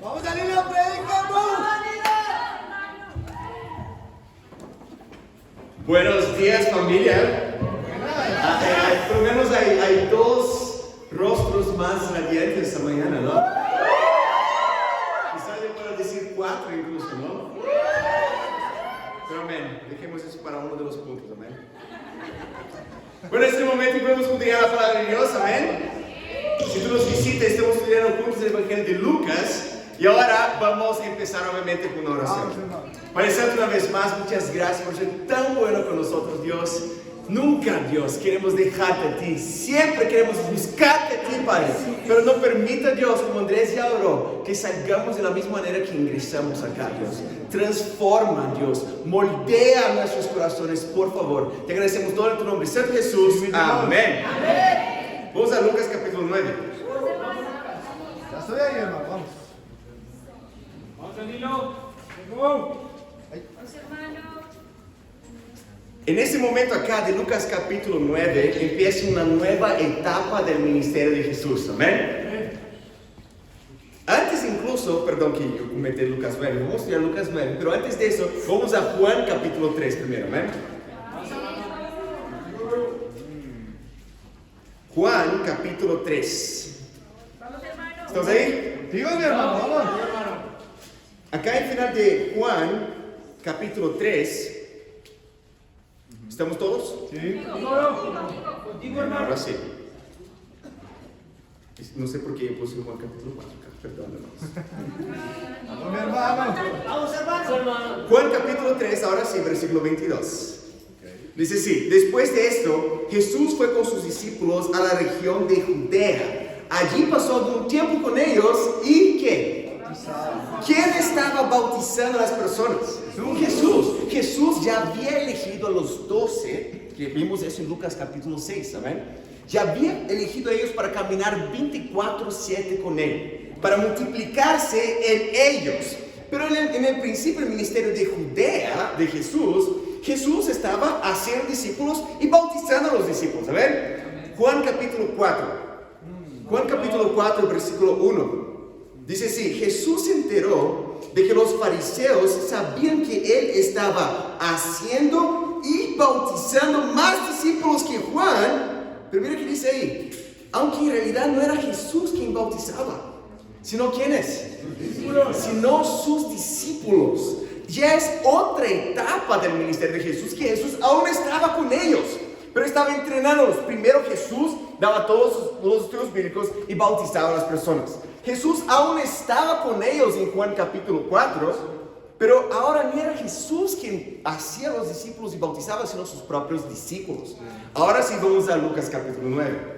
Vamos, Danilo, predicamos. Buenos días, familia. Por lo menos hay dos rostros más radiantes esta mañana, ¿no? Quizás yo pueda decir cuatro incluso, ¿no? Pero amén, dejemos eso para uno de los puntos, amén. Bueno, en este momento podemos estudiar la palabra de Dios, amén. Si tú nos visitas, estamos estudiando juntos el Evangelio de Lucas. Y ahora vamos a empezar obviamente con una oración. Padre Santo, una vez más, muchas gracias por ser tan bueno con nosotros, Dios. Nunca, Dios, queremos dejarte a ti. Siempre queremos buscarte a ti, Padre. Pero no permita, Dios, como Andrés ya oró, que salgamos de la misma manera que ingresamos acá, Dios. Transforma, Dios. Moldea nuestros corazones, por favor. Te agradecemos todo en tu nombre, Santo Jesús. Amén. Amén. Vamos a Lucas capítulo 9. Ya estoy ahí, hermano. Vamos. En ese momento acá de Lucas capítulo 9 empieza una nueva etapa del ministerio de Jesús, amén. Antes incluso, perdón que yo cometí Lucas 9, vamos a estudiar Lucas 9, pero antes de eso vamos a Juan capítulo 3 primero, amén. Juan capítulo 3. ¿Estamos ahí? Dígame, hermano, vamos. Acá al final de Juan, capítulo 3, ¿estamos todos? Sí. Ahora sí. No sé por qué yo puse Juan capítulo 4, perdón, Vamos, mi hermano. Vamos, hermano. Juan capítulo 3, ahora sí, versículo 22. Dice así: después de esto, Jesús fue con sus discípulos a la región de Judea. Allí pasó algún tiempo con ellos y ¿qué? ¿Quién estaba bautizando a las personas? Jesús. Jesús ya había elegido a los 12, que vimos eso en Lucas capítulo 6, ¿saben? Ya había elegido a ellos para caminar 24/7 con Él, para multiplicarse en ellos. Pero en el principio del ministerio de Judea, de Jesús estaba haciendo discípulos y bautizando a los discípulos, ¿saben? Juan capítulo 4, versículo 1. Dice así: Jesús se enteró de que los fariseos sabían que Él estaba haciendo y bautizando más discípulos que Juan. Pero mira qué dice ahí: aunque en realidad no era Jesús quien bautizaba, sino ¿quiénes? Sino sus discípulos. Ya es otra etapa del ministerio de Jesús, que Jesús aún estaba con ellos, pero estaba entrenándolos. Primero Jesús daba todos los estudios bíblicos y bautizaba a las personas. Jesús aún estaba con ellos en Juan capítulo 4, pero ahora no era Jesús quien hacía a los discípulos y bautizaba, sino sus propios discípulos. Ahora sí vamos a Lucas capítulo 9.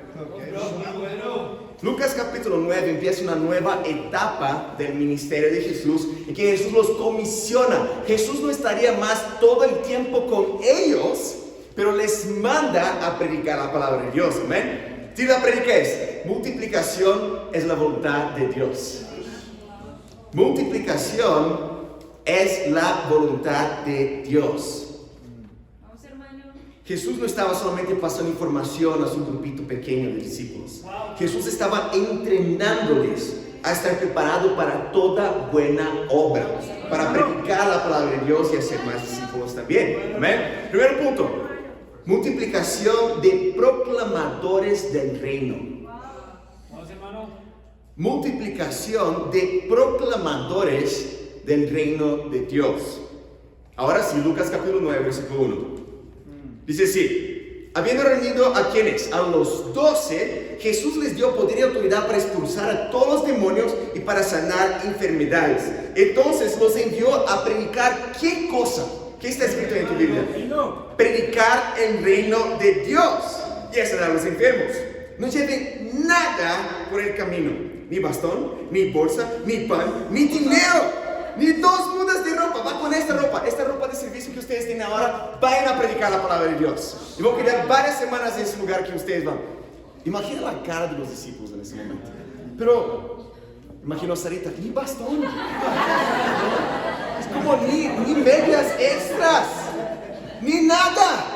Lucas capítulo 9 empieza una nueva etapa del ministerio de Jesús, en que Jesús los comisiona. Jesús no estaría más todo el tiempo con ellos, pero les manda a predicar la palabra de Dios, amén. Si la predica es: multiplicación es la voluntad de Dios. Multiplicación es la voluntad de Dios. Vamos, hermano. Jesús no estaba solamente pasando información a su grupito pequeño de discípulos. Jesús estaba entrenándoles a estar preparado para toda buena obra, para predicar la palabra de Dios y hacer más discípulos también. Amén. Primer punto: multiplicación de proclamadores del reino. Multiplicación de proclamadores del reino de Dios. Ahora sí, Lucas capítulo 9, versículo 1. Dice así: habiendo reunido a quienes, a los 12, Jesús les dio poder y autoridad para expulsar a todos los demonios y para sanar enfermedades. Entonces los envió a predicar ¿qué cosa? ¿Qué está escrito en tu Biblia? Predicar el reino de Dios y a sanar a los enfermos. No lleven nada por el camino: ni bastón, ni bolsa, ni pan, ni dinero, ni 2 mudas de ropa. Va con esta ropa de servicio que ustedes tienen ahora. Vayan a predicar la palabra de Dios. Y voy a quedar varias semanas en ese lugar que ustedes van. Imagina la cara de los discípulos en ese momento. Pero imagino a Sarita: ni bastón. Es como ni medias extras, ni nada.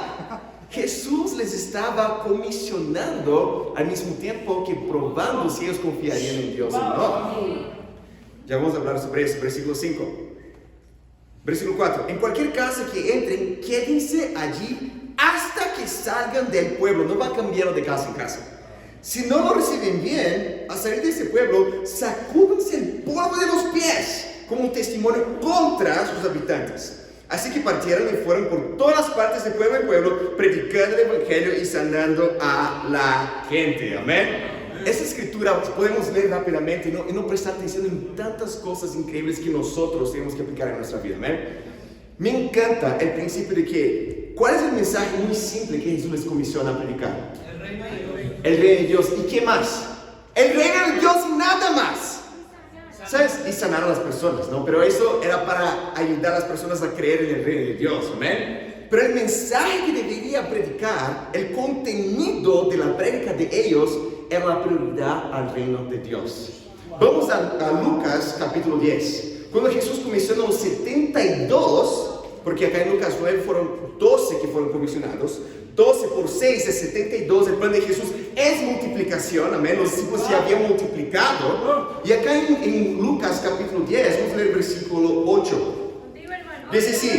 Jesús les estaba comisionando al mismo tiempo que probando si ellos confiarían en Dios o no. Ya vamos a hablar sobre eso, versículo 5. Versículo 4. En cualquier casa que entren, quédense allí hasta que salgan del pueblo. No va a cambiar de casa en casa. Si no lo reciben bien, al salir de ese pueblo, sacúdense el polvo de los pies como un testimonio contra sus habitantes. Así que partieron y fueron por todas las partes de pueblo en pueblo, predicando el evangelio y sanando a la gente. Amén. Esa escritura podemos leer rápidamente y no prestar atención en tantas cosas increíbles que nosotros tenemos que aplicar en nuestra vida. Amén. Me encanta el principio de que, ¿cuál es el mensaje muy simple que Jesús les comisiona a predicar? El reino de Dios. El reino de Dios. ¿Y qué más? El reino de Dios y nada más. ¿Sabes? Y sanar a las personas, ¿no? Pero eso era para ayudar a las personas a creer en el reino de Dios. Amén. Pero el mensaje que debería predicar, el contenido de la prédica de ellos, era la prioridad al reino de Dios. Vamos a Lucas capítulo 10. Cuando Jesús comisionó los 72, porque acá en Lucas 9 fueron 12 que fueron comisionados, 12 por 6 es 72. El plan de Jesús es multiplicación, amén. Los discípulos se habían multiplicado. Y acá en Lucas capítulo 10, vamos a leer el versículo 8. Dice así: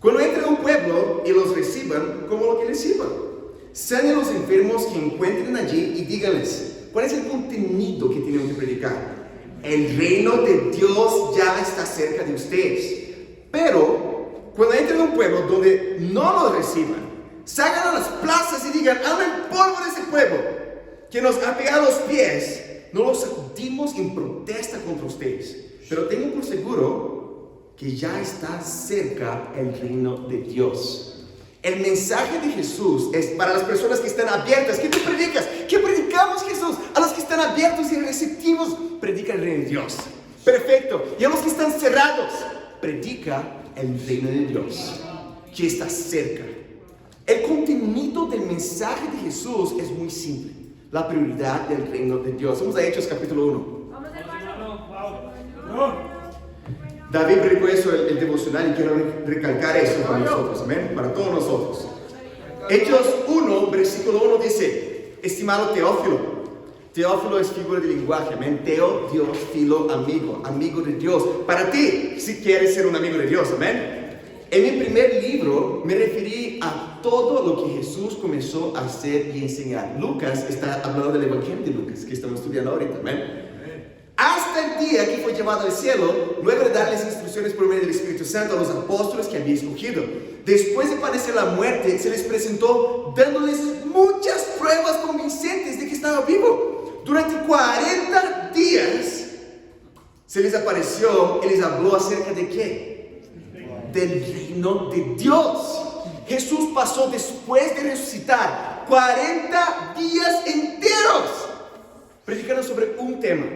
cuando entren a un pueblo y los reciban, como lo que les sirvan, sanen a los enfermos que encuentren allí y díganles, ¿cuál es el contenido que tienen que predicar? El reino de Dios ya está cerca de ustedes. Pero cuando entren a un pueblo donde no los reciban, salgan a las plazas y digan, hablen polvo de ese pueblo que nos ha pegado los pies. No los sacudimos en protesta contra ustedes, pero tengan por seguro que ya está cerca el reino de Dios. El mensaje de Jesús es para las personas que están abiertas. ¿Qué tú predicas? ¿Qué predicamos, Jesús? A los que están abiertos y receptivos, predica el reino de Dios. Perfecto. Y a los que están cerrados, predica el reino de Dios, que está cerca. El contenido del mensaje de Jesús es muy simple. La prioridad del reino de Dios. Vamos a Hechos capítulo 1. Vamos, hermano. David predicó eso el devocional y quiero recalcar eso para nosotros, amén, para todos nosotros. Hechos 1, versículo 1 dice, estimado Teófilo. Teófilo es figura de lenguaje, amén. Teo, Dios, filo, amigo, amigo de Dios. Para ti, si quieres ser un amigo de Dios, amén. En mi primer libro me referí a todo lo que Jesús comenzó a hacer y enseñar. Lucas está hablando del evangelio de Lucas, que estamos estudiando ahorita, amén. Hasta el día que fue llevado al cielo, luego de darles instrucciones por medio del Espíritu Santo a los apóstoles que había escogido. Después de padecer la muerte, se les presentó dándoles muchas pruebas convincentes de que estaba vivo. Durante 40 días se les apareció y les habló acerca de ¿qué? Del reino de Dios. Jesús pasó después de resucitar 40 días enteros predicando sobre un tema.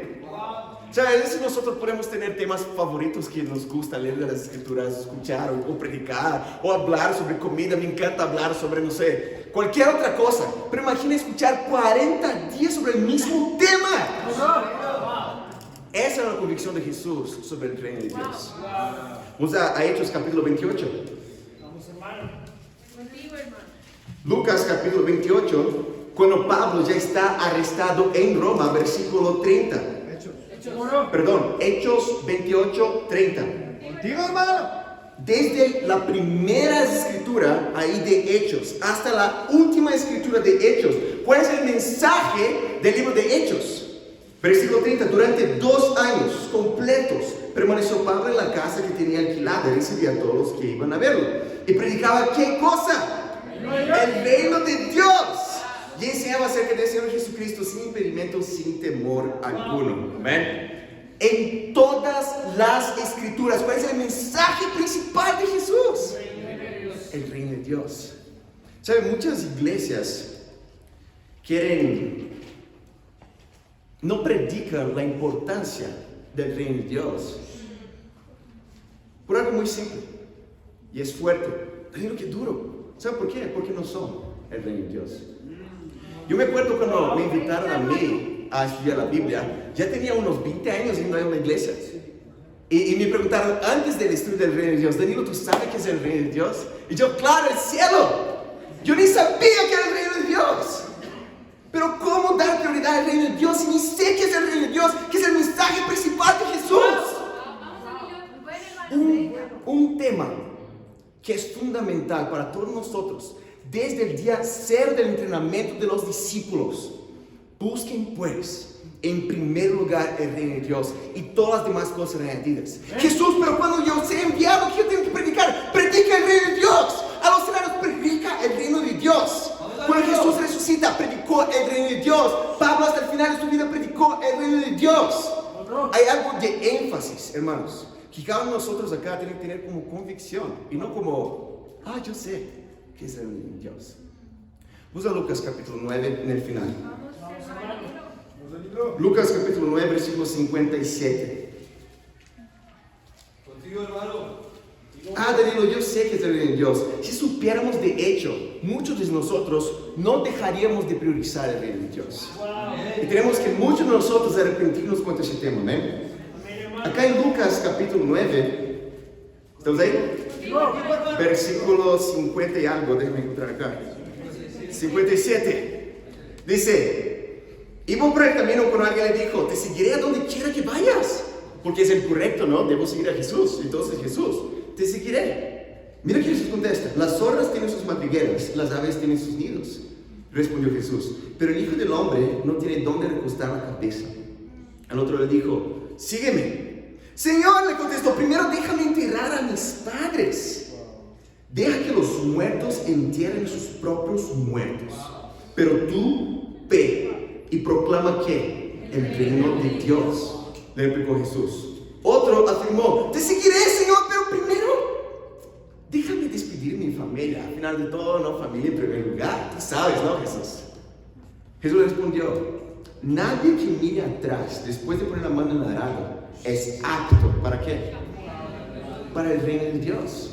¿Sabes? A veces nosotros podemos tener temas favoritos que nos gusta leer de las escrituras, escuchar o predicar o hablar sobre comida. Me encanta hablar sobre, no sé, cualquier otra cosa. Pero imagina escuchar 40 días sobre el mismo tema. Esa era la convicción de Jesús sobre el reino de Dios. Vamos a Hechos capítulo 28. Vamos, hermano. Contigo, hermano. Lucas capítulo 28, cuando Pablo ya está arrestado en Roma, versículo 30. Hechos 28, 30. Contigo, hermano. Desde la primera escritura ahí de Hechos hasta la última escritura de Hechos, ¿cuál es el mensaje del libro de Hechos? Versículo 30, durante 2 años completos permaneció Pablo en la casa que tenía alquilada y recibía a todos los que iban a verlo. Y predicaba ¿qué cosa? El reino de Dios. Y enseñaba acerca del Señor Jesucristo sin impedimento, sin temor alguno. Amén. En todas las escrituras, ¿cuál es el mensaje principal de Jesús? El reino de Dios. ¿Saben? Muchas iglesias no predican la importancia del reino de Dios por algo muy simple y es fuerte, pero que duro. ¿Saben por qué? Porque no son el reino de Dios. Yo me acuerdo cuando me invitaron a mí a estudiar la Biblia, ya tenía unos 20 años yendo a una iglesia. Y me preguntaron antes del estudio del reino de Dios, Danilo, ¿tú sabes qué es el reino de Dios? Y yo, claro, el cielo. reino de Dios y ni sé qué es el reino de Dios, que es el mensaje principal de Jesús. Un tema que es fundamental para todos nosotros desde el día cero del entrenamiento de los discípulos. Busquen pues en primer lugar el reino de Dios y todas las demás cosas añadidas. Jesús, pero cuando yo sea enviado, ¿qué yo tengo que predicar? Predica el reino de Dios. A los hermanos, predica el reino de Dios. Cuando Jesús resucita, predicó el reino de Dios. Pablo hasta el final de su vida predicó el reino de Dios. Hay algo de énfasis, hermanos, que cada uno de nosotros acá tiene que tener como convicción y no como, yo sé que es el reino de Dios. Usa Lucas capítulo 9 en el final. Lucas capítulo 9, versículo 57. Contigo, hermano. Danilo, yo sé que es el reino de Dios. Si supiéramos de hecho, muchos de nosotros no dejaríamos de priorizar el reino de Dios. Y tenemos que muchos de nosotros arrepentirnos contra ese tema, ¿amén? Acá en Lucas capítulo 9, ¿estamos ahí? Versículo 50 y algo, déjame encontrar acá. 57. Dice, iba por el camino cuando alguien le dijo, te seguiré a donde quiera que vayas. Porque es el correcto, ¿no? Debo seguir a Jesús. Entonces Jesús, te seguiré. Mira que Jesús contesta, las zorras tienen sus madrigueras, las aves tienen sus nidos. Respondió Jesús, pero el Hijo del Hombre no tiene dónde recostar la cabeza. Al otro le dijo, sígueme. Señor, le contestó, primero déjame enterrar a mis padres. Deja que los muertos entierren sus propios muertos. Pero tú ve y proclama que el reino de Dios, le replicó Jesús. Otro afirmó, te seguiré, Señor, pero primero déjame despedir mi familia. Al final de todo, no, familia en primer lugar. Tú sabes, ¿no, Jesús? Jesús respondió, nadie que mire atrás después de poner la mano en el arado es apto, ¿para qué? Para el reino de Dios.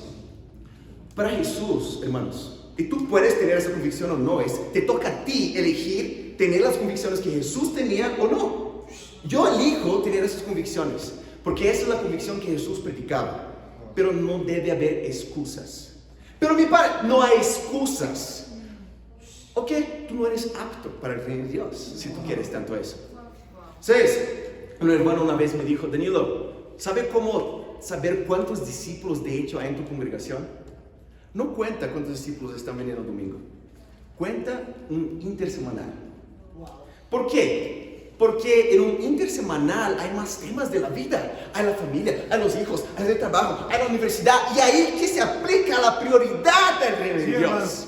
Para Jesús, hermanos, y tú puedes tener esa convicción o no, te toca a ti elegir tener las convicciones que Jesús tenía o no. Yo elijo tener esas convicciones, porque esa es la convicción que Jesús predicaba. Pero no debe haber excusas. Pero mi padre, no hay excusas. Ok, tú no eres apto para el reino de Dios, si tú quieres tanto eso. ¿Sabes? Un hermano una vez me dijo, Danilo, ¿sabe cómo saber cuántos discípulos de hecho hay en tu congregación? No cuenta cuántos discípulos están viniendo el domingo. Cuenta un intersemanal. ¿Por qué? Porque en un intersemanal hay más temas de la vida. Hay la familia, hay los hijos, hay el trabajo, hay la universidad. Y ahí que se aplica la prioridad del reino de Dios.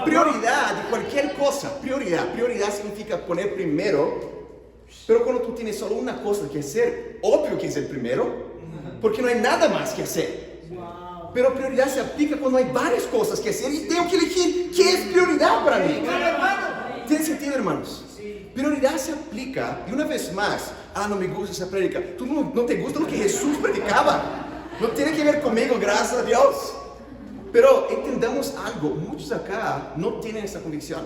Prioridad de cualquier cosa. Prioridad significa poner primero. Pero cuando tú tienes solo una cosa que hacer, obvio que es el primero. Porque no hay nada más que hacer. Pero prioridad se aplica cuando hay varias cosas que hacer y tengo que elegir qué es prioridad para mí. ¿Tiene sentido, hermanos? Prioridad se aplica, y una vez más, no me gusta esa prédica. Tú no te gusta lo que Jesús predicaba. No tiene que ver conmigo, gracias a Dios. Pero entendamos algo, muchos acá no tienen esa convicción.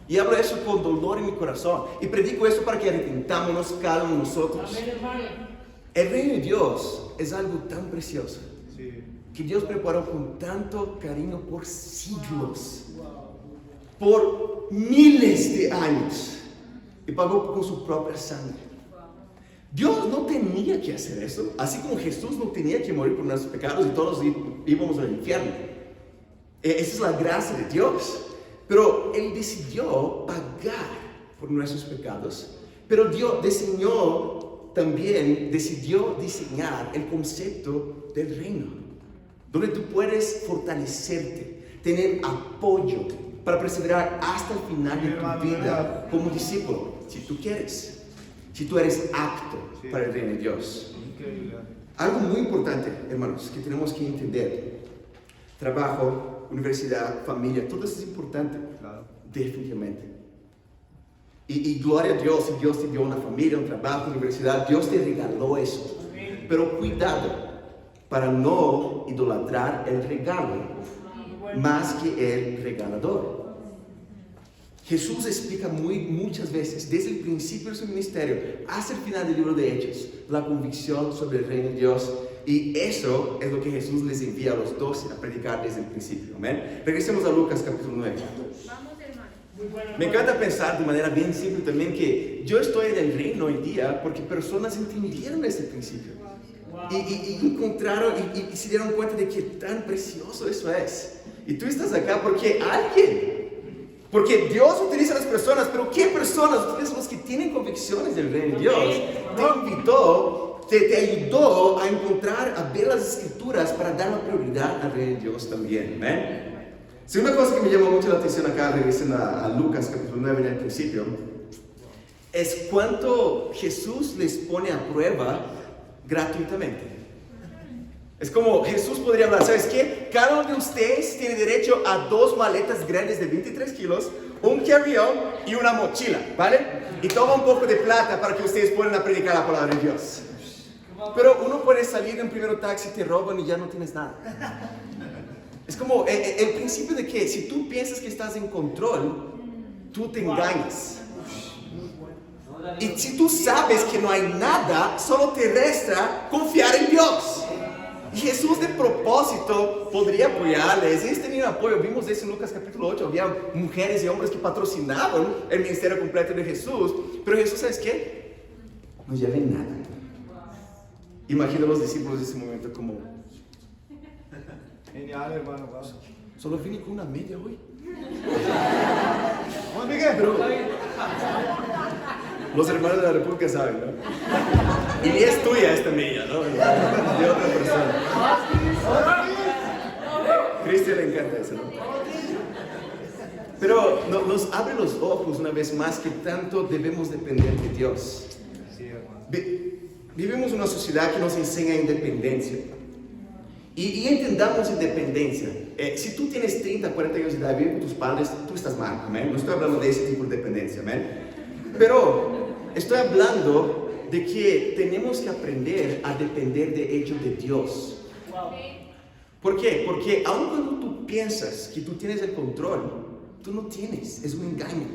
Y hablo eso con dolor en mi corazón. Y predico eso para que arrepentámonos cada uno de nosotros. El reino de Dios es algo tan precioso que Dios preparó con tanto cariño por siglos, por miles de años, y pagó con su propia sangre. Dios no tenía que hacer eso, así como Jesús no tenía que morir por nuestros pecados y todos íbamos al infierno. Esa es la gracia de Dios. Pero Él decidió pagar por nuestros pecados, pero Dios también decidió diseñar el concepto del reino, donde tú puedes fortalecerte, tener apoyo para perseverar hasta el final de tu vida como discípulo, si tú quieres, si tú eres apto para el reino de Dios. Algo muy importante, hermanos, que tenemos que entender: trabajo, universidad, familia, todo eso es importante, definitivamente. Y gloria a Dios, si Dios te dio una familia, un trabajo, universidad, Dios te regaló eso. Pero cuidado para no idolatrar el regalo más que el regalador. Jesús explica muchas veces, desde el principio de su ministerio hasta el final del libro de Hechos, la convicción sobre el reino de Dios. Y eso es lo que Jesús les envía a los 12 a predicar desde el principio. Amén. Regresemos a Lucas capítulo 9. Vamos, hermano. Me encanta pensar de manera bien simple también que yo estoy en el reino hoy día porque personas entendieron ese principio y encontraron y se dieron cuenta de que tan precioso eso es. Y tú estás acá porque porque Dios utiliza a las personas, pero ¿qué personas? Ustedes son los que tienen convicciones del reino de Dios. Te invitó, te ayudó a encontrar, a ver las escrituras para dar la prioridad al reino de Dios también. ¿Ven? Si una cosa que me llamó mucho la atención acá, regresen a Lucas capítulo 9 en el principio, es cuánto Jesús les pone a prueba gratuitamente. Es como Jesús podría hablar, ¿sabes qué? Cada uno de ustedes tiene derecho a 2 maletas grandes de 23 kilos, un carry-on y una mochila, ¿vale? Y toma un poco de plata para que ustedes puedan predicar la palabra de Dios. Pero uno puede salir en primero taxi, te roban y ya no tienes nada. Es como el principio de que si tú piensas que estás en control, tú te engañas. Y si tú sabes que no hay nada, solo te resta confiar en Dios. Y Jesús de propósito podría apoyarles. Ellos tenían apoyo. Vimos eso en Lucas capítulo 8. Había mujeres y hombres que patrocinaban el ministerio completo de Jesús. Pero Jesús, ¿sabes qué? No lleven nada. Imagino a los discípulos de ese momento como... Genial, hermano. Wow. Solo vine con una media hoy. Vamos, Miguel. Pero los hermanos de la República saben, ¿no? Y ni es tuya esta media, ¿no? De otra persona. Cristian le encanta eso, ¿no? Pero nos abre los ojos una vez más que tanto debemos depender de Dios. Vivimos una sociedad que nos enseña independencia. Y entendamos independencia. Si tú tienes 30, 40 años de edad y vives con tus padres, tú estás mal, amén. No estoy hablando de ese tipo de dependencia, amén. Pero estoy hablando de que tenemos que aprender a depender de hecho de Dios. ¿Por qué? Porque aun cuando tú piensas que tú tienes el control, tú no tienes, es un engaño.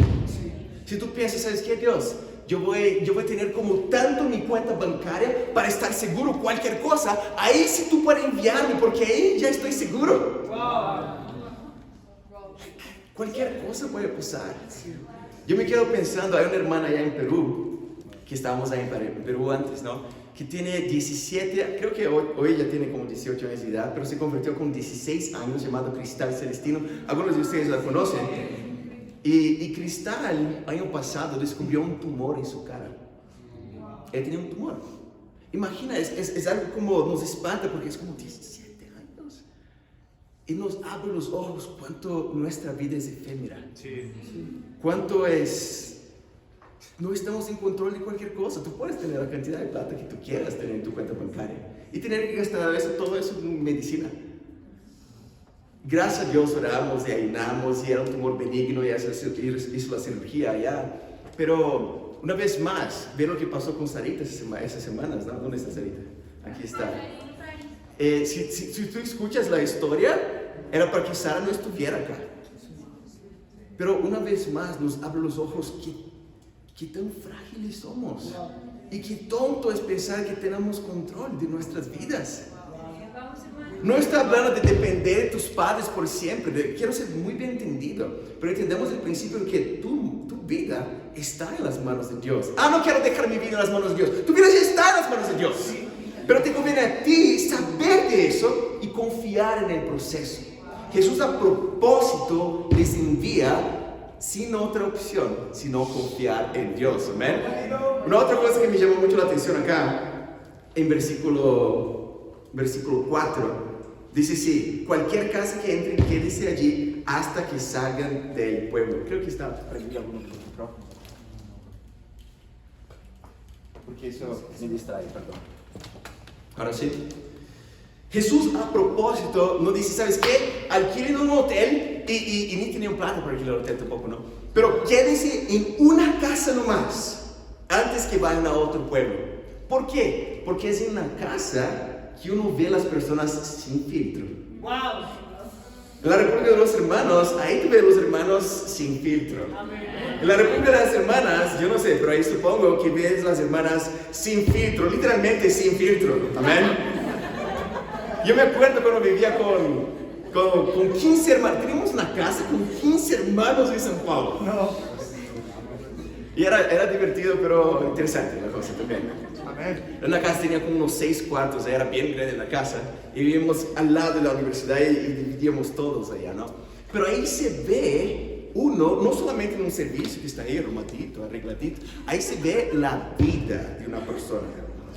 Si tú piensas, ¿sabes qué, Dios? Yo voy a tener como tanto mi cuenta bancaria para estar seguro cualquier cosa. Ahí sí tú puedes enviarme porque ahí ya estoy seguro. Cualquier cosa puede pasar. Yo me quedo pensando, hay una hermana allá en Perú, que estábamos ahí en Perú antes, ¿no? Que tiene 17, creo que hoy ya tiene como 18 años de edad, pero se convirtió con 16 años, llamado Cristal Celestino. Algunos de ustedes la conocen. Y Cristal, año pasado, descubrió un tumor en su cara. Él tenía un tumor. Imagina, es algo como nos espanta porque es como 17 años. Y nos abre los ojos cuánto nuestra vida es efímera. Cuánto es... No estamos en control de cualquier cosa. Tú puedes tener la cantidad de plata que tú quieras tener en tu cuenta bancaria y tener que gastar todo eso en medicina. Gracias a Dios oramos y ayunamos y era un tumor benigno y hizo la cirugía allá. Pero una vez más, ve lo que pasó con Sarita esas semanas, ¿no? ¿Dónde está Sarita? Aquí está. Si tú escuchas la historia, era para que Sara no estuviera acá. Pero una vez más nos abre los ojos qué tan frágiles somos. Y qué tonto es pensar que tenemos control de nuestras vidas. No estoy hablando de depender de tus padres por siempre. Quiero ser muy bien entendido. Pero entendemos el principio en que tu vida está en las manos de Dios. No quiero dejar mi vida en las manos de Dios. Tu vida ya está en las manos de Dios. Pero te conviene a ti saber de eso y confiar en el proceso. Jesús a propósito les envía sin otra opción, sino confiar en Dios. Amén. Una otra cosa que me llamó mucho la atención acá, en versículo 4. Dice sí, cualquier casa que entren, quédese allí hasta que salgan del pueblo. Creo que está prendido alguno por ejemplo. Porque eso me distrae, perdón. Ahora sí. Jesús a propósito no dice, ¿sabes qué? Alquilen un hotel y ni tenían plata para alquilar el hotel tampoco, ¿no? Pero quédese en una casa nomás antes que vayan a otro pueblo. ¿Por qué? Porque es en una casa que uno ve a las personas sin filtro. En la República de los Hermanos, ahí tú ves a los hermanos sin filtro. En la República de las Hermanas, yo no sé, pero ahí supongo que ves a las hermanas sin filtro, literalmente sin filtro. Amén. Yo me acuerdo cuando vivía con 15 hermanos. Teníamos una casa con 15 hermanos en San Paulo. No. Y era divertido, pero interesante la cosa también. Amén. Una casa tenía como unos 6 cuartos, era bien grande la casa. Y vivíamos al lado de la universidad y dividíamos todos allá, ¿no? Pero ahí se ve uno, no solamente en un servicio que está ahí arrumadito, arregladito, ahí se ve la vida de una persona.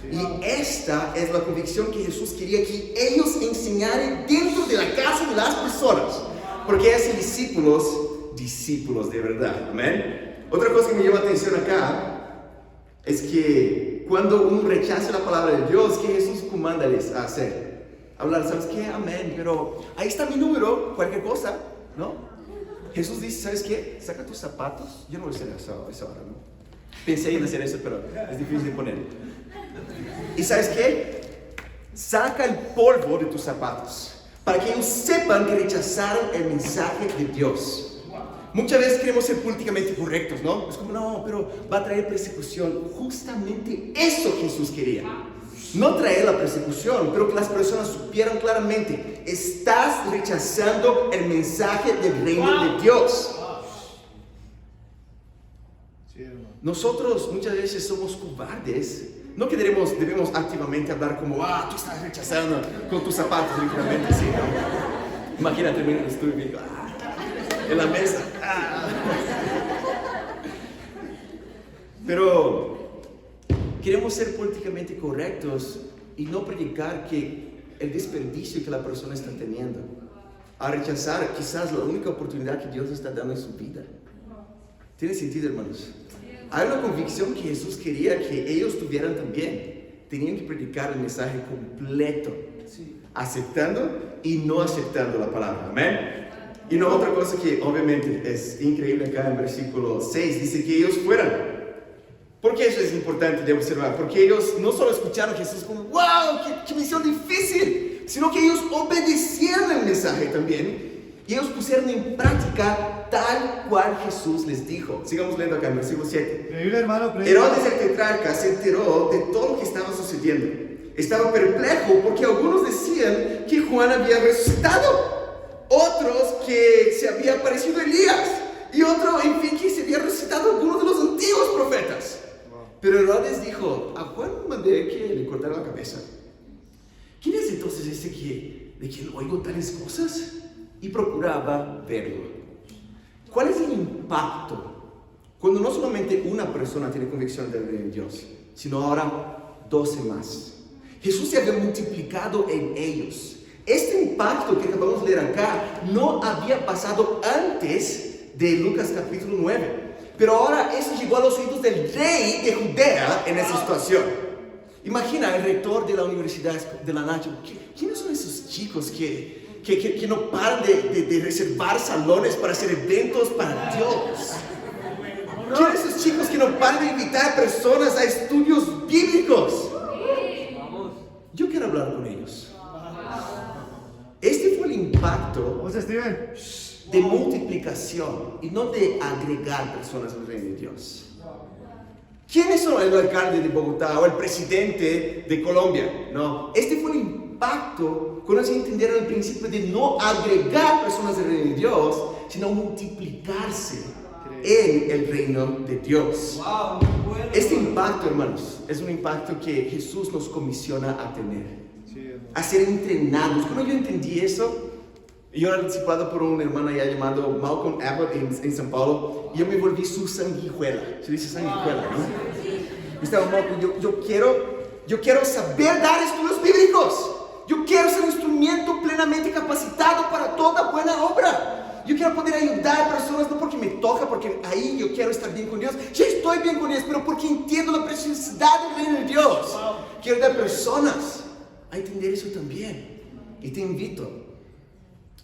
Y esta es la convicción que Jesús quería que ellos enseñaran dentro de la casa de las personas. Porque hacen discípulos de verdad. Amén. Otra cosa que me llama la atención acá es que cuando uno rechaza la palabra de Dios, ¿qué Jesús comanda a hacer? Hablar, ¿sabes qué? Amén, pero ahí está mi número, cualquier cosa, ¿no? Jesús dice, ¿sabes qué? Saca tus zapatos. Yo no voy a hacer eso a esa hora, ¿no? Pensé en hacer eso, pero es difícil de poner. ¿Y sabes qué? Saca el polvo de tus zapatos para que ellos sepan que rechazaron el mensaje de Dios. Muchas veces queremos ser políticamente correctos, ¿no? Es como, no, pero va a traer persecución. Justamente eso Jesús quería. No traer la persecución, pero que las personas supieran claramente, estás rechazando el mensaje del reino de Dios. Sí, hermano. Nosotros muchas veces somos cobardes. No que debemos activamente hablar como, tú estás rechazando con tus zapatos, literalmente, sí, ¿no? Imagínate, terminar el estudio y digo, en la mesa. Pero queremos ser políticamente correctos y no predicar que el desperdicio que la persona está teniendo a rechazar quizás la única oportunidad que Dios está dando en su vida. ¿Tiene sentido, hermanos? Hay una convicción que Jesús quería que ellos tuvieran también. Tenían que predicar el mensaje completo, aceptando y no aceptando la palabra. Amén. Y una otra cosa que obviamente es increíble acá en versículo 6, dice que ellos fueran. ¿Por qué eso es importante de observar? Porque ellos no solo escucharon a Jesús como, wow, qué misión difícil, sino que ellos obedecieron el mensaje también. Y ellos pusieron en práctica tal cual Jesús les dijo. Sigamos leyendo acá en versículo 7. Increíble, hermano. Herodes el tetrarca se enteró de todo lo que estaba sucediendo. Estaba perplejo porque algunos decían que Juan había resucitado. Otros que se había aparecido Elías. Y otro, en fin, que se había resucitado algunos de los antiguos profetas. Pero Herodes dijo, a Juan mandé que le cortara la cabeza. ¿Quién es entonces ese de quien oigo tales cosas? Y procuraba verlo. ¿Cuál es el impacto cuando no solamente una persona tiene convicción del reino de Dios, sino ahora 12 más? Jesús se había multiplicado en ellos. Este impacto que acabamos de leer acá no había pasado antes de Lucas capítulo 9. Pero ahora eso llegó a los oídos del rey de Judea en esa situación. Imagina el rector de la universidad de la Nacho. ¿Quiénes son esos chicos que no paran de reservar salones para hacer eventos para Dios? ¿Quiénes son esos chicos que no paran de invitar personas a estudios bíblicos? Yo quiero hablar con ellos. Este fue el impacto ¿Cómo se Steven? de multiplicación y no de agregar personas al reino de Dios. ¿Quiénes son el alcalde de Bogotá o el presidente de Colombia? No, este fue el impacto cuando se entendieron el principio de no agregar personas al reino de Dios, sino multiplicarse en el reino de Dios. Este impacto, hermanos, es un impacto que Jesús nos comisiona a tener, a ser entrenados. Cuando yo entendí eso, yo era discipulado por un hermano allá llamado Malcolm Abbott en San Paulo, y yo me volví su sanguijuela. Se dice sanguijuela, ¿no? Estaba Malcolm, yo quiero saber dar estudios bíblicos. Yo quiero ser un instrumento plenamente capacitado para toda buena obra. Yo quiero poder ayudar a personas, no porque me toca, porque ahí yo quiero estar bien con Dios. Ya estoy bien con Dios, pero porque entiendo la preciosidad del reino de Dios. Quiero dar personas a entender eso también. Y te invito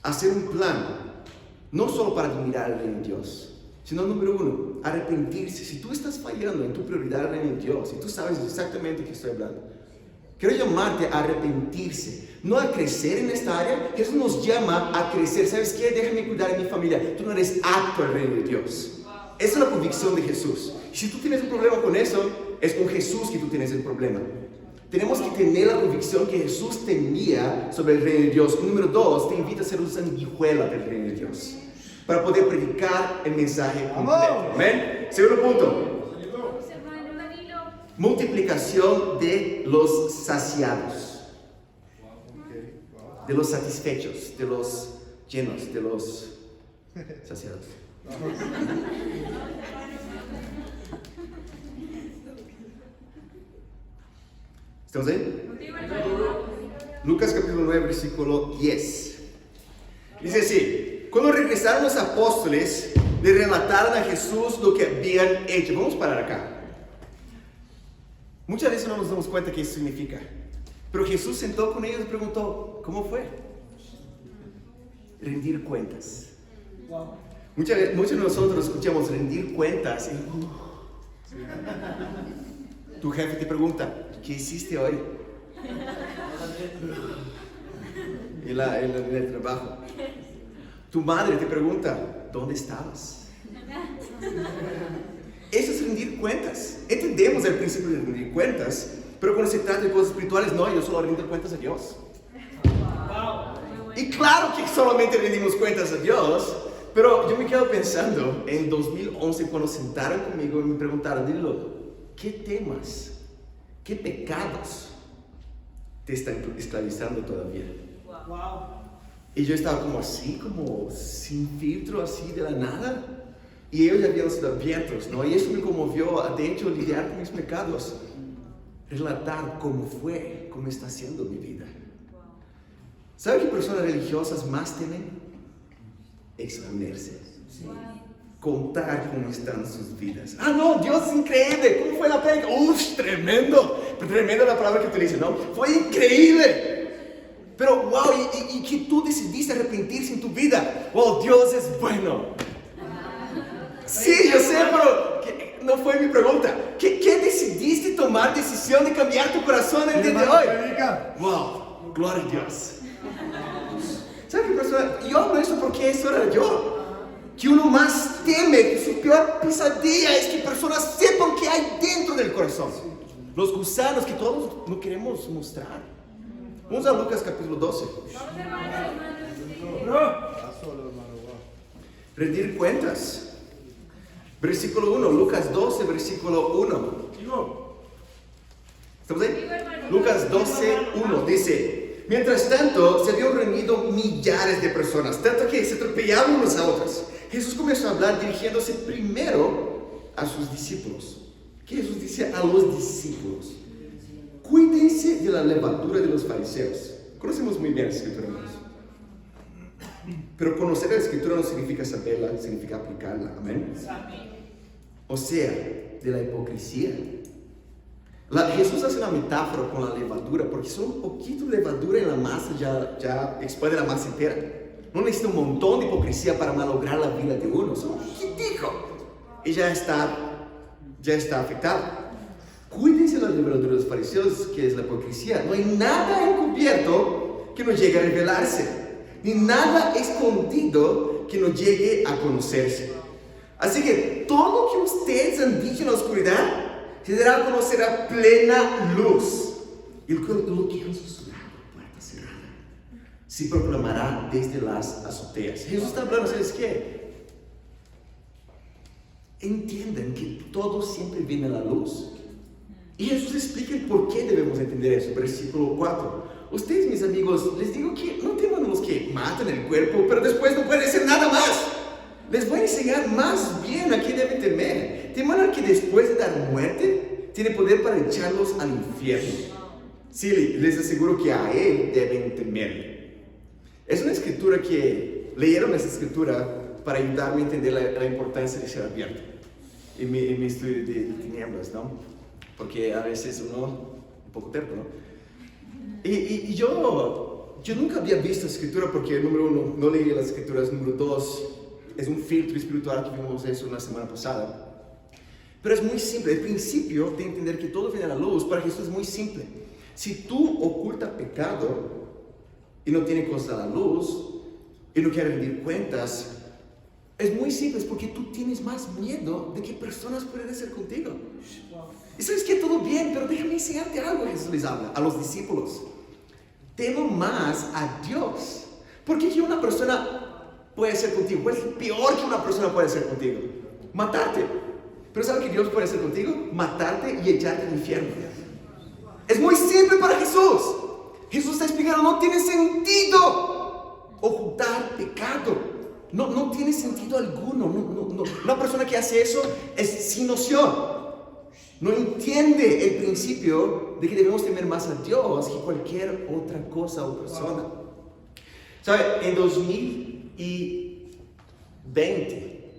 a hacer un plan, no solo para admirar al reino de Dios, sino número 1, arrepentirse. Si tú estás fallando en tu prioridad al reino de Dios, y tú sabes exactamente de qué estoy hablando, quiero llamarte a arrepentirse, no a crecer en esta área. Jesús nos llama a crecer. ¿Sabes qué? Déjame cuidar de mi familia. Tú no eres apto al reino de Dios. Esa es la convicción de Jesús. Y si tú tienes un problema con eso, es con Jesús que tú tienes el problema. Tenemos que tener la convicción que Jesús tenía sobre el reino de Dios. Y número 2, te invita a ser una sanguijuela del reino de Dios, para poder predicar el mensaje completo. Amén. Segundo punto. Hermano Danilo. Multiplicación de los saciados, de los satisfechos, de los llenos, de los saciados. ¿Estamos ahí? Contigo, hermano. Lucas capítulo 9, versículo 10. Dice así: cuando regresaron los apóstoles, le relataron a Jesús lo que habían hecho. Vamos a parar acá. Muchas veces no nos damos cuenta qué eso significa. Pero Jesús sentó con ellos y preguntó: ¿cómo fue? Rendir cuentas. Muchos de nosotros escuchamos rendir cuentas y tu jefe te pregunta: ¿qué hiciste hoy? En el trabajo. Tu madre te pregunta: ¿dónde estabas? Eso es rendir cuentas. Entendemos el principio de rendir cuentas, pero cuando se trata de cosas espirituales, no, yo solo rindo cuentas a Dios. Y claro que solamente rendimos cuentas a Dios, pero yo me quedo pensando en 2011 cuando sentaron conmigo y me preguntaron: Danilo, ¿qué temas, qué pecados te están esclavizando todavía? Y yo estaba como así, como sin filtro, así de la nada. Y ellos ya habían sido abiertos, ¿no? Y eso me conmovió, de hecho, lidiar con mis pecados. Relatar cómo fue, cómo está siendo mi vida. ¿Saben qué personas religiosas más temen? Exponerse. Contar cómo están sus vidas. Ah, no, Dios es increíble. ¿Cómo fue la prédica? ¡Uf, tremendo! Tremendo la palabra que utiliza, ¿no? Fue increíble. Pero, wow, y que tú decidiste arrepentirse en tu vida. Wow, Dios es bueno. Sí, yo sé, pero no fue mi pregunta. ¿Qué decidiste tomar decisión de cambiar tu corazón el día de hoy? Wow, gloria a Dios. ¿Sabes qué persona? Yo hablo eso porque eso era yo. Que uno más teme, que su peor pesadilla es que personas sepan qué hay dentro del corazón. Los gusanos que todos no queremos mostrar. Vamos a Lucas capítulo 12. Vamos, hermano. Rendir cuentas. Versículo 1, Lucas 12, versículo 1. ¿Estamos ahí? Lucas 12, 1 dice: mientras tanto, se habían reunido millares de personas, tanto que se atropellaban unos a otros. Jesús comenzó a hablar dirigiéndose primero a sus discípulos. ¿Qué Jesús dice a los discípulos? Cuídense de la levadura de los fariseos. Conocemos muy bien la escritura, hermanos. Pero conocer la escritura no significa saberla, significa aplicarla. Amén. O sea, de la hipocresía. Jesús hace una metáfora con la levadura, porque solo un poquito de levadura en la masa ya expande la masa entera. No necesita un montón de hipocresía para malograr la vida de uno. Solo un poquitico y ya está afectado. Cuídense de la levadura de los fariseos, que es la hipocresía. No hay nada encubierto que no llegue a revelarse, ni nada escondido que no llegue a conocerse. Así que todo lo que ustedes han dicho en la oscuridad se dará a conocer a plena luz. Y lo que han susurrado a puerta cerrada se proclamará desde las azoteas. Jesús está hablando, ¿sabes qué? Entiendan que todo siempre viene a la luz. Y Jesús explica el por qué debemos entender eso. Versículo 4. Ustedes, mis amigos, les digo que no teman a los que matan el cuerpo, pero después no pueden hacer nada más. Les voy a enseñar más bien a qué deben temer. Teman al que después de dar muerte tiene poder para echarlos al infierno. Sí, les aseguro que a él deben temer. Es una escritura que leyeron esa escritura para ayudarme a entender la importancia de ser abierto en mi estudio de tinieblas, ¿no? Porque a veces uno un poco terco, ¿no? Y yo nunca había visto escritura porque, número uno, no leí las escrituras. Número dos, es un filtro espiritual que vimos eso la semana pasada. Pero es muy simple. El principio de entender que todo viene a la luz para Jesús es muy simple. Si tú ocultas pecado y no tienes cosas a la luz y no quieres rendir cuentas, Es muy simple, es porque tú tienes más miedo de que personas puedan hacer contigo. Y sabes que todo bien, pero déjame enseñarte algo. Jesús les habla a los discípulos. Temo más a Dios. Porque ¿qué una persona puede hacer contigo? ¿Cuál es lo peor que una persona puede hacer contigo? Matarte. Pero ¿sabes qué Dios puede hacer contigo? Matarte y echarte al infierno. Es muy simple para Jesús. Jesús está explicando, no tiene sentido ocultar pecado. No tiene sentido alguno. No. Una persona que hace eso es sin noción. No entiende el principio de que debemos temer más a Dios que cualquier otra cosa o persona. ¿Sabe? En 2020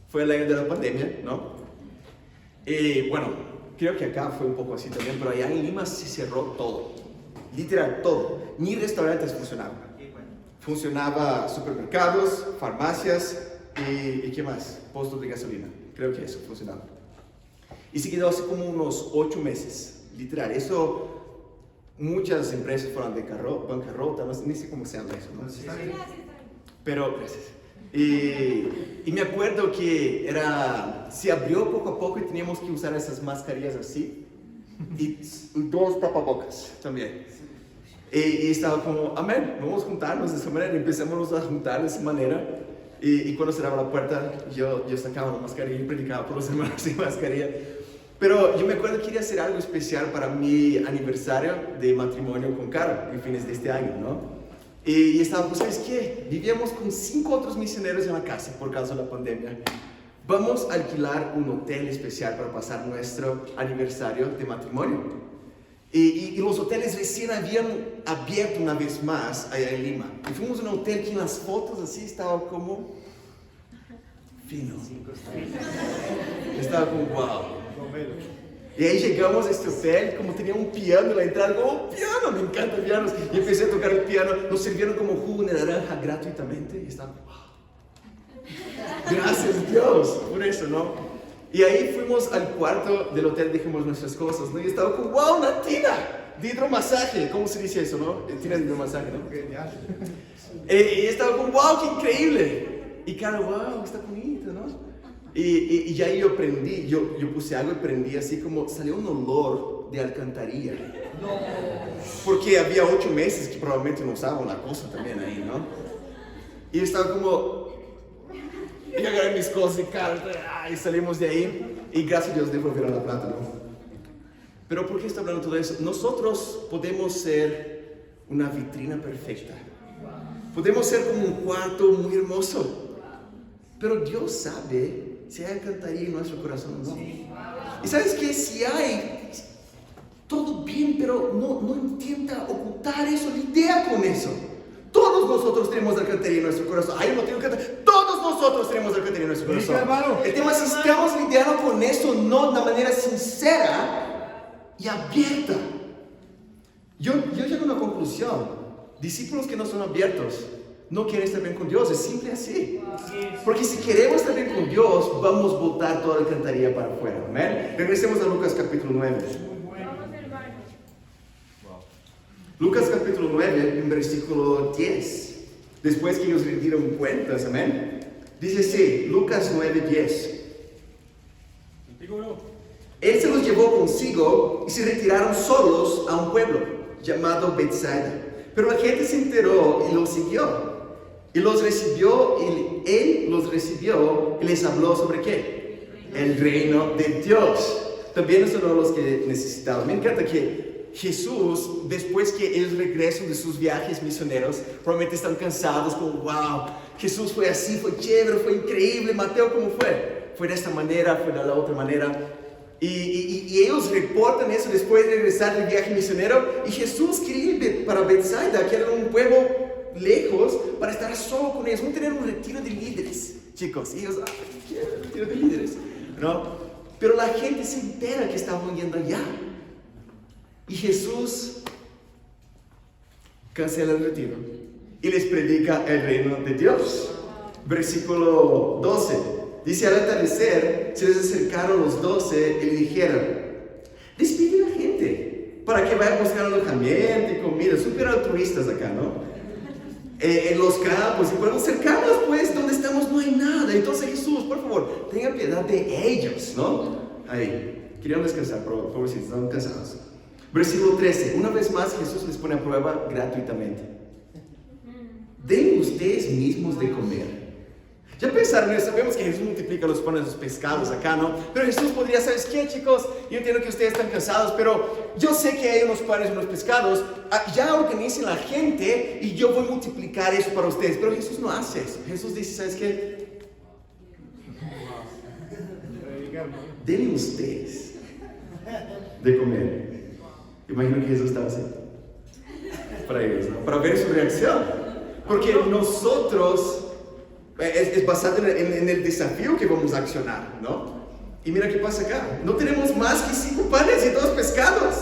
fue el año de la pandemia, ¿no? Bueno, creo que acá fue un poco así también, pero allá en Lima se cerró todo. Literal, todo. Ni restaurantes funcionaban. Funcionaba supermercados, farmacias y ¿qué más? Postos de gasolina. Creo que eso funcionaba. Y se quedó así como unos 8 meses. Literal, eso, muchas empresas fueron de bancarrota, no sé, ni sé cómo se llama eso, ¿no? Pero, gracias. Y me acuerdo que se abrió poco a poco y teníamos que usar esas mascarillas así. Y 2 tapabocas también. Y estaba como, amén, vamos a juntarnos de esa manera. Y empezamos a juntar de esa manera. Y cuando cerraba la puerta, yo sacaba la mascarilla y predicaba por los hermanos sin mascarilla. Pero yo me acuerdo que quería hacer algo especial para mi aniversario de matrimonio con Caro, en fines de este año, ¿no? Y estaba, pues, ¿sabes qué? Vivíamos con 5 otros misioneros en la casa por causa de la pandemia. Vamos a alquilar un hotel especial para pasar nuestro aniversario de matrimonio. Y los hoteles recién habían abierto una vez más allá en Lima. Y fuimos a un hotel que en las fotos así estaba como fino. Estaba como wow. Y ahí llegamos a este hotel, como tenía un piano en la entrada, como piano, me encantan pianos. Y empecé a tocar el piano, nos sirvieron como jugo de naranja gratuitamente. Y estaba wow. Gracias Dios por eso, ¿no? Y ahí fuimos al cuarto del hotel, dejamos nuestras cosas, ¿no? Y estaba como, wow, una tina de hidromasaje. ¿Cómo se dice eso, no? Tina de hidromasaje, ¿no? Genial. Y estaba como, wow, qué increíble. Y claro, wow, está bonito, ¿no? Y ya yo prendí, yo puse algo y prendí así como, salió un olor de alcantarilla. No. Porque había 8 meses que probablemente no usaba una cosa también ahí, ¿no? Y estaba como... Y agarré mis cosas y salimos de ahí. Y gracias a Dios devolvieron la plata, ¿no? Pero ¿por qué está hablando todo eso? Nosotros podemos ser una vitrina perfecta. Podemos ser como un cuarto muy hermoso. Pero Dios sabe si hay alcantarilla en nuestro corazón o no. Y ¿sabes qué? Si hay, todo bien, pero no intenta ocultar eso, lidia con eso. Todos nosotros tenemos alcantarilla en nuestro corazón. Ay, no tengo alcantarilla. Todos nosotros tenemos alcantarilla en nuestro corazón. El tema es si estamos lidiando con eso no de manera sincera y abierta. Yo llego a una conclusión. Discípulos que no son abiertos no quieren estar bien con Dios. Es simple así. Porque si queremos estar bien con Dios, vamos a botar toda la alcantarilla para afuera. Amén. Regresemos a Lucas capítulo 9. Lucas capítulo 9, en versículo 10. Después que ellos rindieron cuentas, amén. Dice así, Lucas 9, 10. Él se los llevó consigo y se retiraron solos a un pueblo llamado Betsaida. Pero la gente se enteró y los siguió. Y los recibió, y él los recibió y les habló sobre ¿qué? El reino de Dios. También son los que necesitaban. Me encanta que Jesús, después que ellos regresan de sus viajes misioneros, probablemente están cansados, como wow, Jesús fue así, fue chévere, fue increíble. Mateo, ¿cómo fue? Fue de esta manera, fue de la otra manera. Y ellos reportan eso después de regresar del viaje misionero. Y Jesús quería ir para Betsaida, que era un pueblo lejos, para estar solo con ellos. Vamos a tener un retiro de líderes, chicos. Y ellos, quiero un retiro de líderes, ¿no? Pero la gente se entera que estaban yendo allá. Y Jesús cancela el retiro y les predica el reino de Dios. Versículo 12. Dice, al atardecer se les acercaron los 12 y le dijeron, despide a la gente para que vaya a buscar alojamiento y comida. Súper altruistas acá, ¿no? en los campos y pueblos cercanos, pues, donde estamos no hay nada. Entonces Jesús, por favor, tenga piedad de ellos, ¿no? Ahí, querían descansar, pobrecitos, estaban cansados. Versículo 13, una vez más Jesús les pone a prueba gratuitamente. Den ustedes mismos de comer. Ya pensaron, sabemos que Jesús multiplica los panes y los pescados acá, ¿no? Pero Jesús podría, ¿sabes qué, chicos? Yo entiendo que ustedes están cansados, pero yo sé que hay unos panes y unos pescados. Ya organicen la gente y yo voy a multiplicar eso para ustedes. Pero Jesús no hace eso. Jesús dice, ¿sabes qué? Denle ustedes de comer. Imagino que Jesús estaba así para ellos, ¿no? Para ver su reacción. Porque nosotros es basado en el desafío que vamos a accionar, ¿no? Y mira qué pasa acá. No tenemos más que 5 panes y 2 pescados.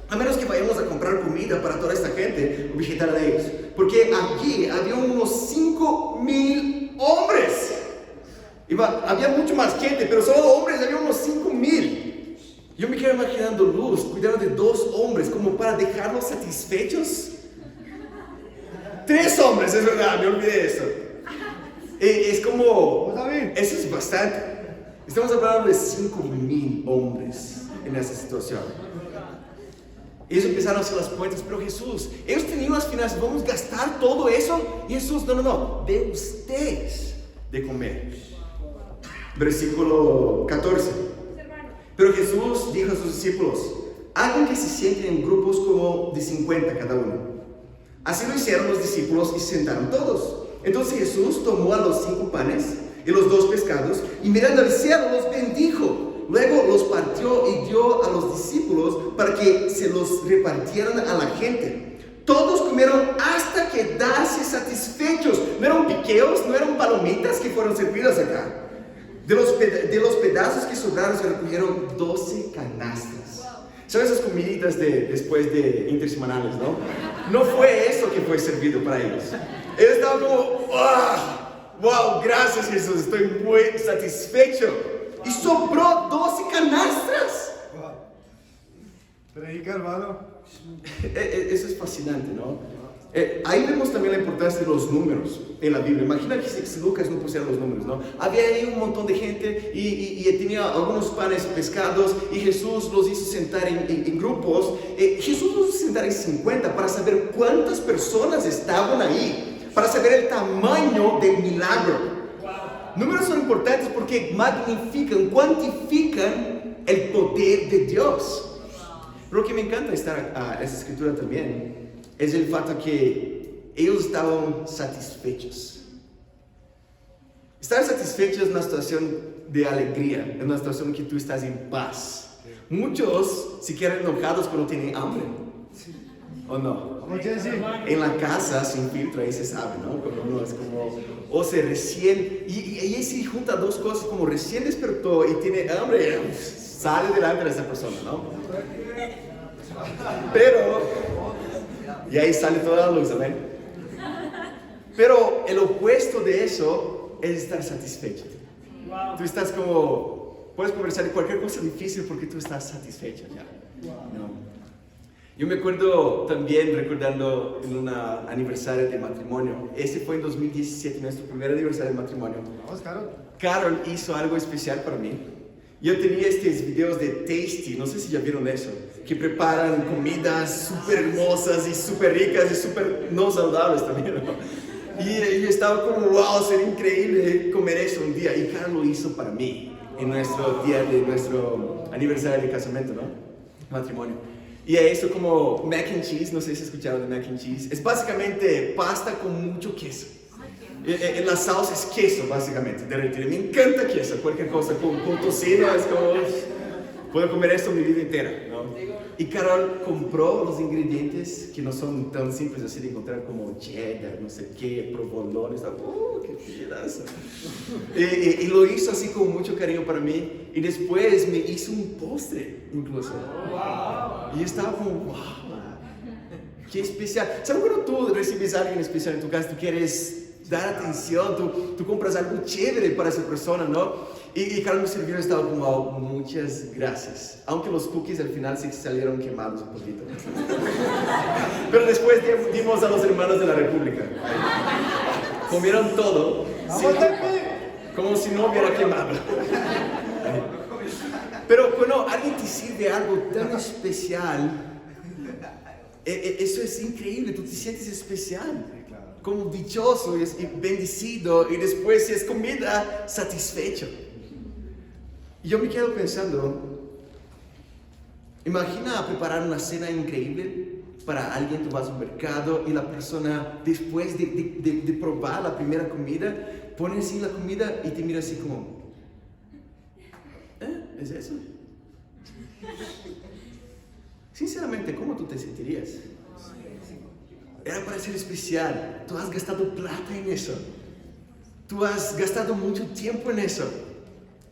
A menos que vayamos a comprar comida para toda esta gente o visitar a ellos. Porque aquí había unos 5,000 hombres. Había mucho más gente, pero solo hombres había unos 5,000. Yo me quedo imaginando Luz cuidando de 2 hombres como para dejarlos satisfechos. 3 hombres, es verdad, me olvidé de eso. Es como, eso es bastante. Estamos hablando de 5,000 hombres en esa situación. Ellos empezaron a hacer las cuentas, pero Jesús, ellos tenían las finanzas, ¿vamos a gastar todo eso? Y Jesús, no, de ustedes de comer. Versículo 14. Pero Jesús dijo a sus discípulos, hagan que se sienten en grupos como de 50 cada uno. Así lo hicieron los discípulos y se sentaron todos. Entonces Jesús tomó a los 5 panes y los 2 pescados y mirando al cielo los bendijo. Luego los partió y dio a los discípulos para que se los repartieran a la gente. Todos comieron hasta quedarse satisfechos. No eran piqueos, no eran palomitas que fueron servidas acá. De los pedazos que sobraron se recogieron 12 canastas. ¿Sabes esas comiditas después de intersemanales, no? No fue eso que fue servido para ellos. Ellos estaban como, wow, gracias Jesús, estoy muy satisfecho. Y sobró 12 canastas. Predica, hermano. Eso es fascinante, ¿no? Ahí vemos también la importancia de los números en la Biblia. Imagina que si Lucas no pusiera los números, ¿no? Había ahí un montón de gente y tenía algunos panes y pescados y Jesús los hizo sentar en grupos. Jesús los hizo sentar en 50 para saber cuántas personas estaban ahí, para saber el tamaño del milagro. Números son importantes porque magnifican, cuantifican el poder de Dios. Lo que me encanta esta escritura también es el fato que ellos estaban satisfechos. Estar satisfechos es una situación de alegría, es una situación en que tú estás en paz. Muchos se quedan enojados cuando tienen hambre, ¿o no? En la casa sin filtro, ahí se sabe, ¿no? Cuando uno es como, o se recién, y ahí se junta 2 cosas, como recién despertó y tiene hambre, sale delante de esa persona, ¿no? Pero, y ahí sale toda la luz, ¿amén? Pero el opuesto de eso es estar satisfecho. Tú estás como, puedes conversar de cualquier cosa difícil porque tú estás satisfecho ya, ¿no? Yo me acuerdo también recordando en un aniversario de matrimonio. Este fue en 2017, nuestro primer aniversario de matrimonio. Vamos, Carol. Carol hizo algo especial para mí. Yo tenía estos videos de Tasty, no sé si ya vieron eso, que preparan comidas súper hermosas y súper ricas y súper no saludables también, ¿no? Y yo estaba como, wow, sería increíble comer eso un día. Y Carol lo hizo para mí en nuestro día de nuestro aniversario de casamiento, ¿no? Matrimonio. Y eso como mac and cheese, no sé si escucharon de mac and cheese. Es básicamente pasta con mucho queso. La salsa es queso, básicamente, derretido. Me encanta queso, cualquier cosa con tocino es como, puedo comer esto mi vida entera, ¿no? Y Carol compró los ingredientes que no son tan simples así de encontrar, como cheddar, no sé qué, provolone, qué pedazo. Y lo hizo así con mucho cariño para mí. Y después me hizo un postre, incluso. Y yo estaba como, wow, qué especial. ¿Sabes cuando tú recibes a alguien especial en tu casa, tú quieres dar atención, tú compras algo chévere para esa persona, ¿no? Y Carlos me sirvió y estaba como, "Oh, muchas gracias". Aunque los cookies al final sí salieron quemados un poquito. Pero después dimos a los hermanos de la República. Comieron todo, sí, como si no hubiera quemado. Pero cuando alguien te sirve algo tan especial, eso es increíble, tú te sientes especial, como dichoso y bendecido, y después si es comida, satisfecho. Y yo me quedo pensando, imagina preparar una cena increíble para alguien. Tú vas al mercado y la persona, después de probar la primera comida, pone así la comida y te mira así como, ¿es eso? Sinceramente, ¿cómo tú te sentirías? Era para ser especial. Tú has gastado plata en eso. Tú has gastado mucho tiempo en eso.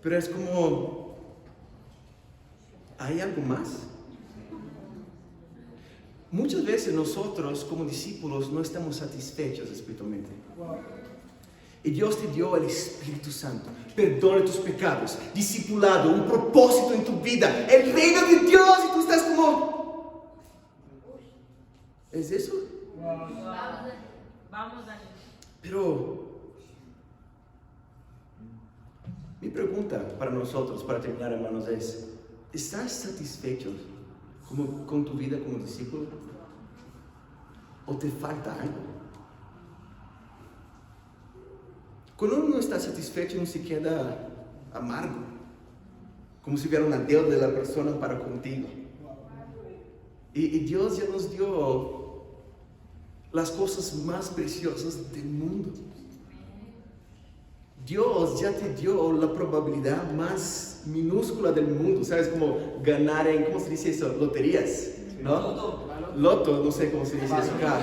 Pero es como, ¿hay algo más? Muchas veces nosotros como discípulos no estamos satisfechos espiritualmente. Y Dios te dio el Espíritu Santo, perdona tus pecados, discipulado, un propósito en tu vida, el reino de Dios, y tú estás como, ¿es eso? Vamos, Dani. Pero mi pregunta para nosotros, para terminar, hermanos, es, ¿estás satisfecho con tu vida como discípulo? ¿O te falta algo? Cuando uno no está satisfecho, uno se queda amargo, como si hubiera una deuda de la persona para contigo. Y Dios ya nos dio las cosas más preciosas del mundo. Dios ya te dio la probabilidad más minúscula del mundo, ¿sabes? Como ganar en, ¿cómo se dice eso? Loterías, ¿no? Loto, no sé cómo se dice eso acá.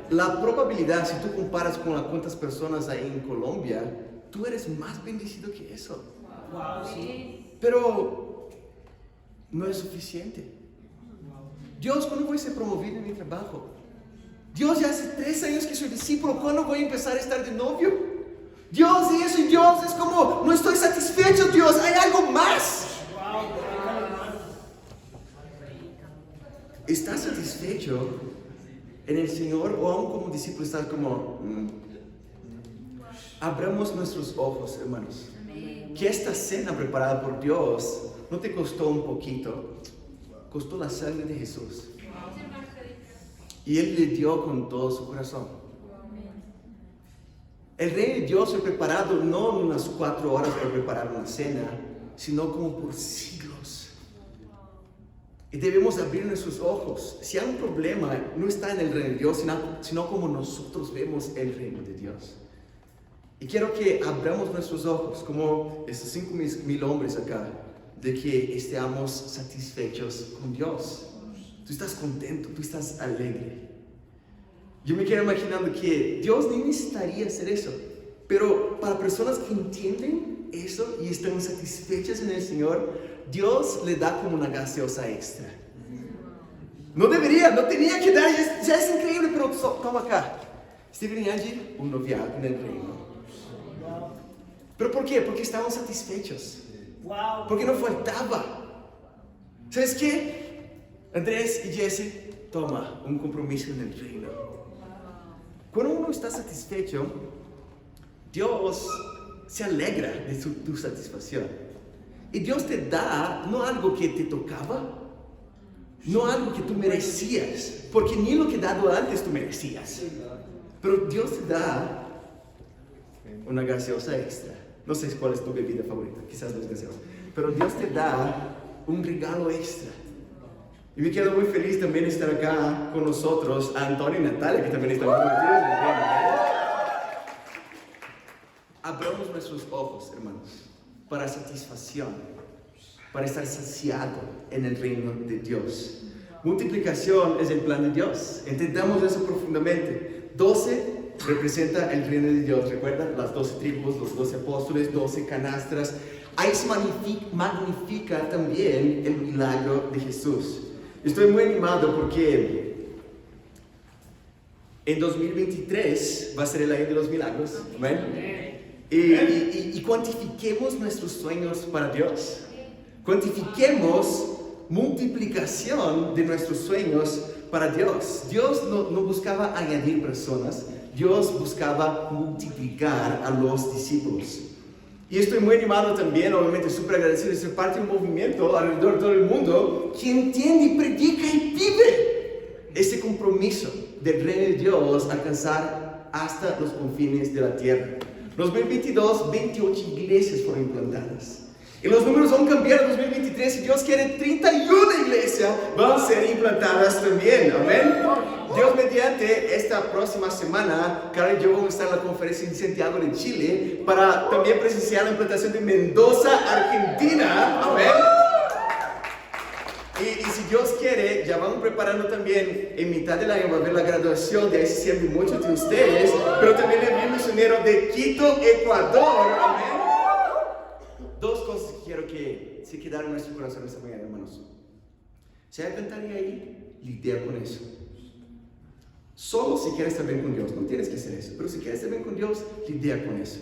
La probabilidad, si tú comparas con cuántas personas hay en Colombia, tú eres más bendecido que eso. Pero no es suficiente. Dios, ¿cuándo voy a ser promovido en mi trabajo? Dios, ya hace 3 años que soy discípulo, ¿cuándo voy a empezar a estar de novio? Dios, y eso, y Dios, es como, no estoy satisfecho, Dios, hay algo más. ¿Estás satisfecho en el Señor o aún como discípulo estás como, Abramos nuestros ojos, hermanos. Que esta cena preparada por Dios no te costó un poquito, costó la sangre de Jesús. Y Él le dio con todo su corazón. El reino de Dios fue preparado no en unas 4 horas para preparar una cena, sino como por siglos. Y debemos abrir nuestros ojos. Si hay un problema, no está en el reino de Dios, sino como nosotros vemos el reino de Dios. Y quiero que abramos nuestros ojos, como estos 5,000 hombres acá, de que estemos satisfechos con Dios. Tú estás contento, tú estás alegre. Yo me quedo imaginando que Dios ni necesitaría hacer eso, pero para personas que entienden eso y están satisfechas en el Señor, Dios le da como una gaseosa extra. No debería, no tenía que dar, ya es increíble, pero toma acá. Steven y Angie, un noviazgo en el reino. ¿Pero por qué? Porque estaban satisfechos. Porque no faltaba. ¿Sabes qué? Andrés y Jesse, toma, un compromiso en el reino. Cuando uno está satisfecho, Dios se alegra de tu satisfacción. Y Dios te da, no algo que te tocaba, no algo que tú merecías, porque ni lo que he dado antes tú merecías. Pero Dios te da una gaseosa extra. No sé cuál es tu bebida favorita, quizás no es gaseosa. Pero Dios te da un regalo extra. Y me quedo muy feliz también de estar acá con nosotros, a Antonio y Natalia, que también están comprometidos. Abramos nuestros ojos, hermanos, para satisfacción, para estar saciado en el reino de Dios. Multiplicación es el plan de Dios. Entendamos eso profundamente. 12 representa el reino de Dios. ¿Recuerdan? Las 12 tribus, los 12 apóstoles, 12 canastras. Ahí se magnifica también el milagro de Jesús. Estoy muy animado porque en 2023 va a ser el año de los milagros. ¿Amén? Y cuantifiquemos nuestros sueños para Dios. Cuantifiquemos multiplicación de nuestros sueños para Dios. Dios no buscaba añadir personas, Dios buscaba multiplicar a los discípulos. Y estoy muy animado también, obviamente súper agradecido de ser parte de un movimiento alrededor de todo el mundo que entiende y predica y vive ese compromiso del reino de Dios alcanzar hasta los confines de la tierra. En 2022, 28 iglesias fueron implantadas. Y los números van a cambiar en 2023 y Dios quiere 31 iglesias van a ser implantadas también. Amén. Dios mediante, esta próxima semana, Carlos y yo vamos a estar en la conferencia en Santiago de Chile para también presenciar la implantación de Mendoza, Argentina. Amén. Y si Dios quiere, ya vamos preparando también, en mitad del año va a haber la graduación de ICCM de muchos de ustedes, pero también el envío misionero de Quito, Ecuador. Amén. Dos cosas que quiero que se quedaron en nuestro corazón esta mañana, hermanos. Si hay que cantar ahí, lidia con eso. Solo si quieres estar bien con Dios, no tienes que hacer eso, pero si quieres estar bien con Dios, lidia con eso.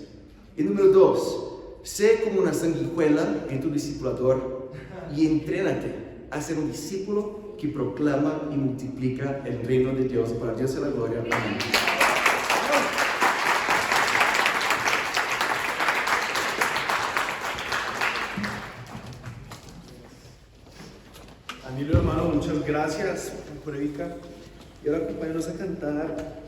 Y número 2, sé como una sanguijuela en tu discipulador y entrénate a ser un discípulo que proclama y multiplica el reino de Dios. Para Dios sea la gloria. Amén. Danilo, hermano, muchas gracias por predicar. Y ahora acompáñanos a cantar